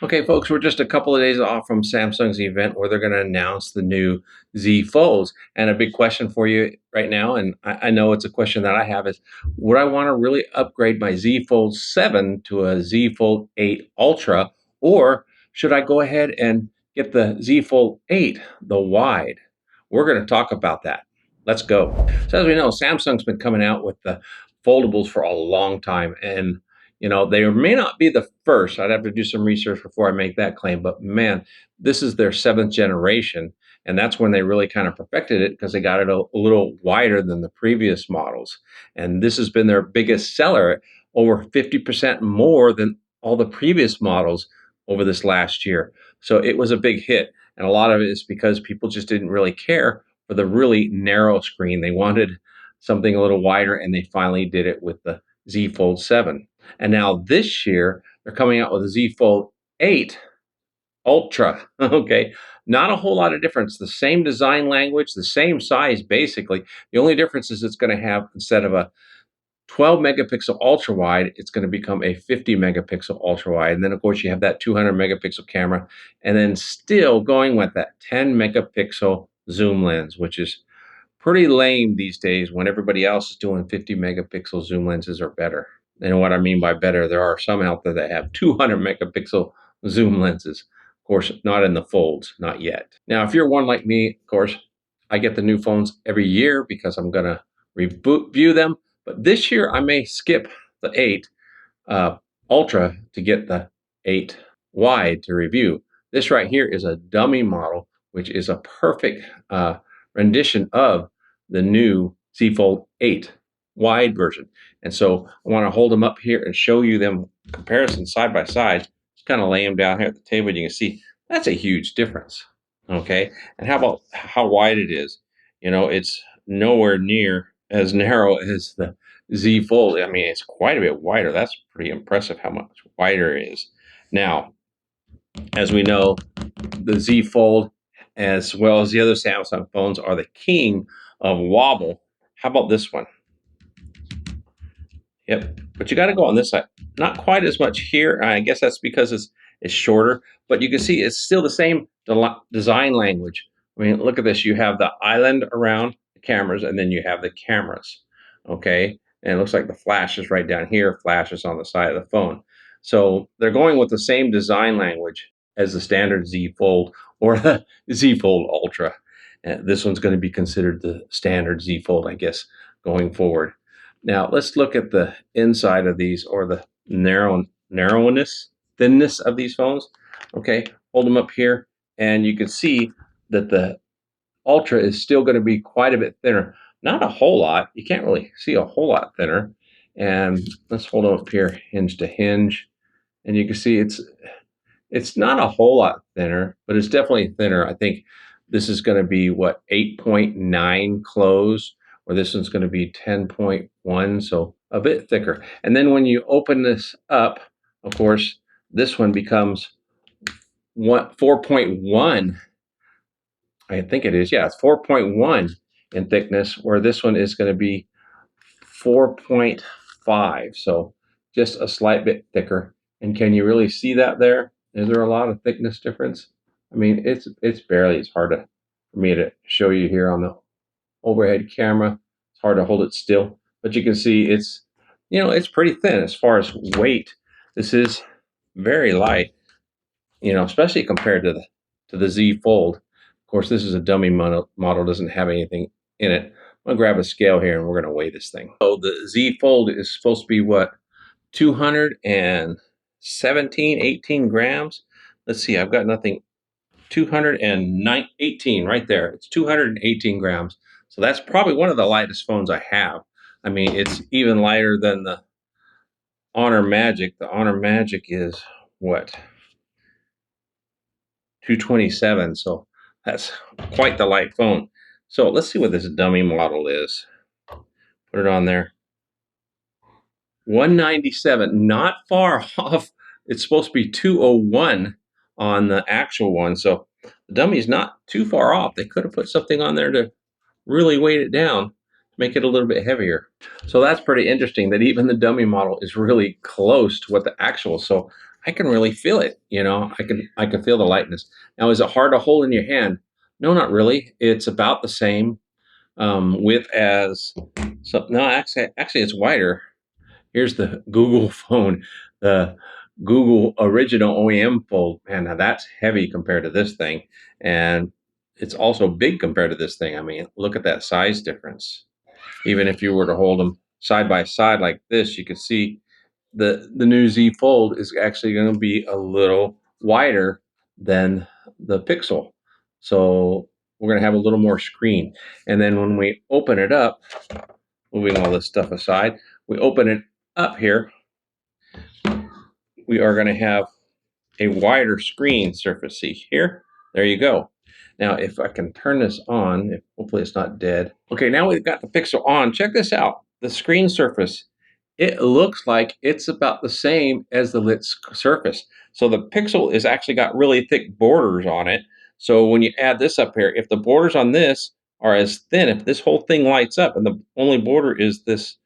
Okay, folks, we're just a couple of days off from Samsung's event where they're going to announce the new Z Folds. And a big question for you right now, and I know it's a question that I have, is would I want to really upgrade my Z Fold 7 to a Z Fold 8 Ultra, or should I go ahead and get the Z Fold 8, the wide? We're going to talk about that. Let's go. So as we know, Samsung's been coming out with the foldables for a long time, and they may not be the first. I'd have to do some research before I make that claim. But man, this is their seventh generation. And that's when they really kind of perfected it because they got it a little wider than the previous models. And this has been their biggest seller, over 50% more than all the previous models over this last year. So it was a big hit. And a lot of it is because people just didn't really care for the really narrow screen. They wanted something a little wider, and they finally did it with the Z Fold 7. And now this year, they're coming out with a Z Fold 8 Ultra. Okay, not a whole lot of difference. The same design language, the same size, basically. The only difference is it's going to have, instead of a 12 megapixel ultra wide, it's going to become a 50 megapixel ultra wide. And then, of course, you have that 200 megapixel camera, and then still going with that 10 megapixel zoom lens, which is pretty lame these days when everybody else is doing 50 megapixel zoom lenses or better. And what I mean by better, there are some out there that have 200 megapixel zoom lenses. Of course, not in the folds, not yet. Now, if you're one like me, of course, I get the new phones every year because I'm going to review them. But this year, I may skip the 8 Ultra to get the 8 wide to review. This right here is a dummy model, which is a perfect rendition of the new Z Fold 8 wide version. And so I want to hold them up here and show you them comparison side by side. Just kind of lay them down here at the table. You can see that's a huge difference. Okay. And how about how wide it is? It's nowhere near as narrow as the Z Fold. I mean, it's quite a bit wider. That's pretty impressive how much wider it is. Now, as we know, the Z Fold, as well as the other Samsung phones, are the king of wobble. How about this one? Yep, but you got to go on this side. Not quite as much here. I guess that's because it's shorter, but you can see it's still the same design language. I mean, look at this. You have the island around the cameras, and then you have the cameras, okay? And it looks like the flash is right down here, flash is on the side of the phone. So they're going with the same design language as the standard Z Fold or the Z Fold Ultra. And this one's going to be considered the standard Z Fold, I guess, going forward. Now, let's look at the inside of these, or the thinness of these phones. Okay, hold them up here, and you can see that the Ultra is still going to be quite a bit thinner. Not a whole lot. You can't really see a whole lot thinner. And let's hold them up here, hinge to hinge. And you can see it's not a whole lot thinner, but it's definitely thinner. I think this is going to be, what, 8.9 close, or this one's going to be 10.1, so a bit thicker. And then when you open this up, of course, this one becomes 4.1. I think it is. Yeah, it's 4.1 in thickness, where this one is going to be 4.5. So just a slight bit thicker. And can you really see that there? Is there a lot of thickness difference? I mean, it's barely. It's hard for me to show you here on the overhead camera. It's hard to hold it still, but you can see it's pretty thin as far as weight. This is very light, especially compared to the Z Fold. Of course, this is a dummy model, doesn't have anything in it. I'm gonna grab a scale here and we're gonna weigh this thing. So the Z Fold is supposed to be, what, 217, 18 grams. Let's see, I've got nothing. 218 right there. It's 218 grams. So that's probably one of the lightest phones I have. I mean, it's even lighter than the Honor Magic. The Honor Magic is, what, 227. So that's quite the light phone. So let's see what this dummy model is. Put it on there. 197, not far off. It's supposed to be 201 on the actual one. So the dummy's not too far off. They could have put something on there to really weight it down, to make it a little bit heavier. So that's pretty interesting that even the dummy model is really close to what the actual. So I can really feel it. I can feel the lightness. Now, is it hard to hold in your hand? No, not really. It's about the same width as. So no, actually, it's wider. Here's the Google phone, the Google original OEM fold. Man, now that's heavy compared to this thing, and it's also big compared to this thing. I mean, look at that size difference. Even if you were to hold them side by side like this, you can see the new Z Fold is actually going to be a little wider than the Pixel. So we're going to have a little more screen. And then when we open it up, moving all this stuff aside, we open it up here, we are going to have a wider screen surface. See here? There you go. Now, if I can turn this on, hopefully it's not dead. Okay, now we've got the Pixel on. Check this out. The screen surface, it looks like it's about the same as the lit surface. So the Pixel is actually got really thick borders on it. So when you add this up here, if the borders on this are as thin, if this whole thing lights up and the only border is this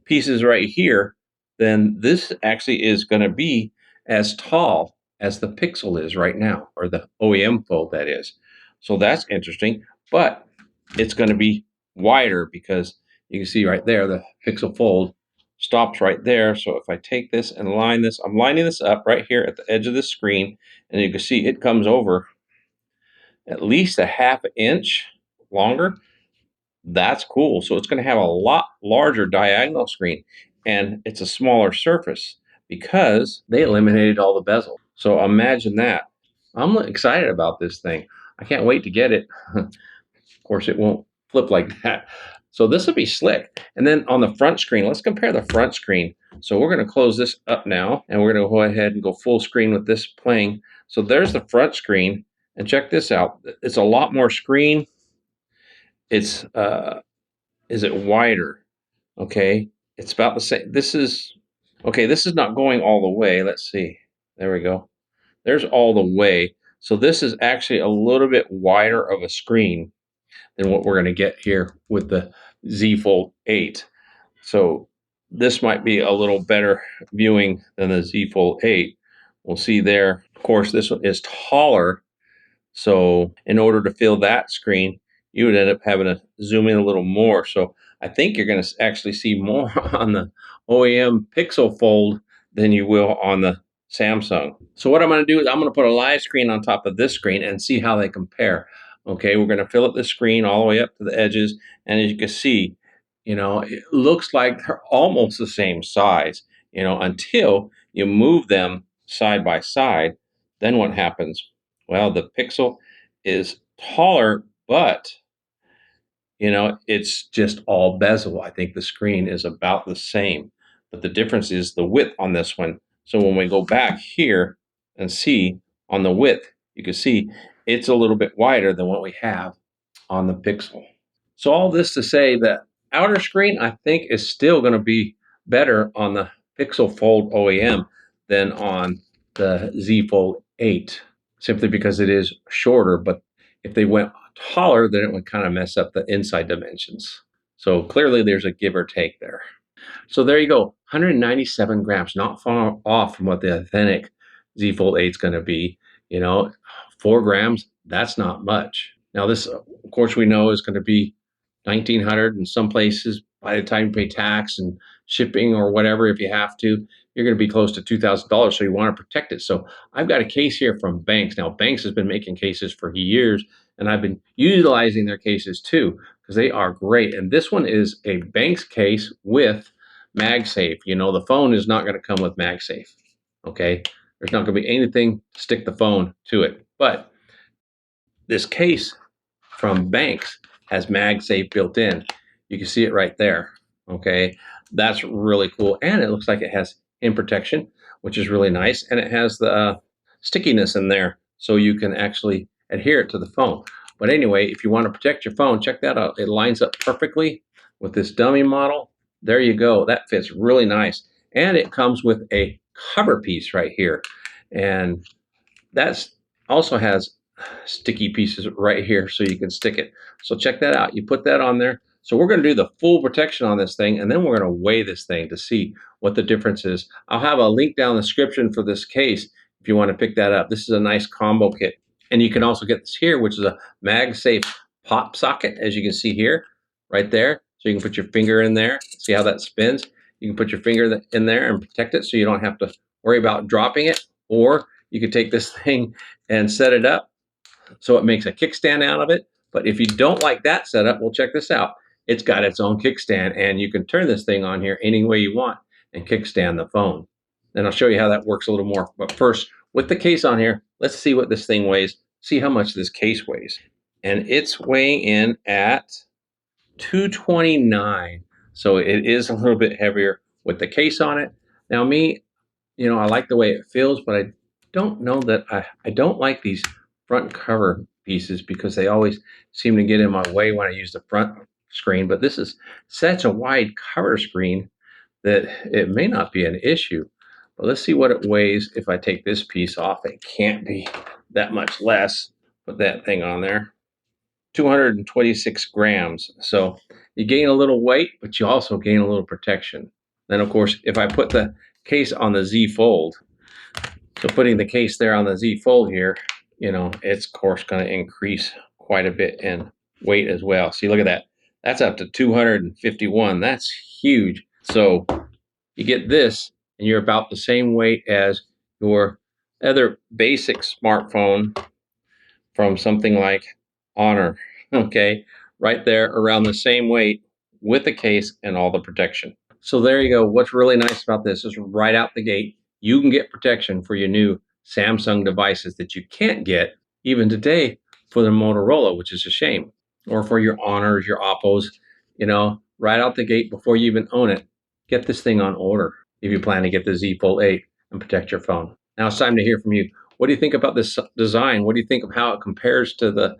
pieces right here, then this actually is going to be as tall as the Pixel is right now, or the OEM Fold, that is. So that's interesting, but it's going to be wider because you can see right there, the Pixel Fold stops right there. So if I take this and line this, I'm lining this up right here at the edge of the screen, and you can see it comes over at least a half inch longer. That's cool. So it's going to have a lot larger diagonal screen, and it's a smaller surface because they eliminated all the bezel. So imagine that. I'm excited about this thing. I can't wait to get it. Of course, it won't flip like that. So this will be slick. And then on the front screen, let's compare the front screen. So we're going to close this up now, and we're going to go ahead and go full screen with this playing. So there's the front screen, and check this out. It's a lot more screen. It's is it wider? Okay, it's about the same. This is okay. This is not going all the way. Let's see. There we go. There's all the way. So this is actually a little bit wider of a screen than what we're going to get here with the Z Fold 8. So this might be a little better viewing than the Z Fold 8. We'll see there. Of course, this one is taller. So in order to fill that screen, you would end up having to zoom in a little more. So I think you're going to actually see more on the OEM Pixel Fold than you will on the Samsung. So what I'm going to do is I'm going to put a live screen on top of this screen and see how they compare. Okay, we're going to fill up the screen all the way up to the edges. And as you can see, it looks like they're almost the same size, until you move them side by side. Then what happens? Well, the Pixel is taller, but it's just all bezel. I think the screen is about the same, but the difference is the width on this one. So when we go back here and see on the width, you can see it's a little bit wider than what we have on the Pixel. So all this to say that outer screen, I think, is still going to be better on the Pixel Fold OEM than on the Z Fold 8, simply because it is shorter. But if they went taller, then it would kind of mess up the inside dimensions. So clearly there's a give or take there. So there you go, 197 grams, not far off from what the authentic Z Fold 8 is going to be. 4 grams, that's not much. Now this, of course, we know is going to be 1,900 in some places. By the time you pay tax and shipping or whatever, if you have to, you're going to be close to $2,000. So you want to protect it. So I've got a case here from Banks. Now Banks has been making cases for years, and I've been utilizing their cases too because they are great. And this one is a Banks case with Magsafe. The phone is not going to come with Magsafe. Okay, there's not going to be anything to stick the phone to it. But this case from Banks has MagSafe built in. You can see it right there. Okay, that's really cool, and it looks like it has in protection, which is really nice, and it has the stickiness in there, so you can actually adhere it to the phone. But anyway, if you want to protect your phone, check that out. It lines up perfectly with this dummy model. There you go. That fits really nice, and it comes with a cover piece right here, and that's also has sticky pieces right here so you can stick it. So check that out. You put that on there. So we're going to do the full protection on this thing, and then we're going to weigh this thing to see what the difference is. I'll have a link down in the description for this case if you want to pick that up. This is a nice combo kit. And you can also get this here, which is a Magsafe Pop Socket, as you can see here, right there. So you can put your finger in there, see how that spins. You can put your finger in there and protect it so you don't have to worry about dropping it. Or you could take this thing and set it up so it makes a kickstand out of it. But if you don't like that setup, well, check this out. It's got its own kickstand, and you can turn this thing on here any way you want and kickstand the phone. And I'll show you how that works a little more. But first, with the case on here, let's see what this thing weighs, see how much this case weighs. And it's weighing in at 229. So it is a little bit heavier with the case on it. Now me, I like the way it feels, but I don't know that I don't like these front cover pieces because they always seem to get in my way when I use the front screen. But this is such a wide cover screen that it may not be an issue. But let's see what it weighs if I take this piece off. It can't be that much less. Put that thing on there. 226 grams. So you gain a little weight, but you also gain a little protection. Then, of course, if I put the case on the Z Fold, so putting the case there on the Z Fold here, it's of course going to increase quite a bit in weight as well. See, look at that. That's up to 251. That's huge. So you get this, and you're about the same weight as your other basic smartphone from something like Honor. Okay, right there around the same weight with the case and all the protection. So there you go. What's really nice about this is right out the gate, you can get protection for your new Samsung devices that you can't get even today for the Motorola, which is a shame, or for your Honors, your Oppos, right out the gate before you even own it. Get this thing on order if you plan to get the Z Fold 8 and protect your phone. Now it's time to hear from you. What do you think about this design? What do you think of how it compares to the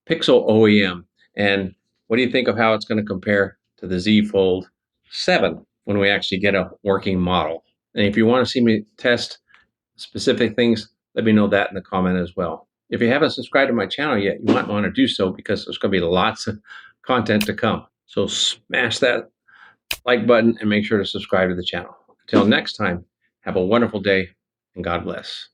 Pixel OEM? And what do you think of how it's going to compare to the Z Fold 7 when we actually get a working model? And if you want to see me test specific things, let me know that in the comment as well. If you haven't subscribed to my channel yet, you might want to do so because there's going to be lots of content to come. So smash that like button and make sure to subscribe to the channel. Until next time, have a wonderful day and God bless.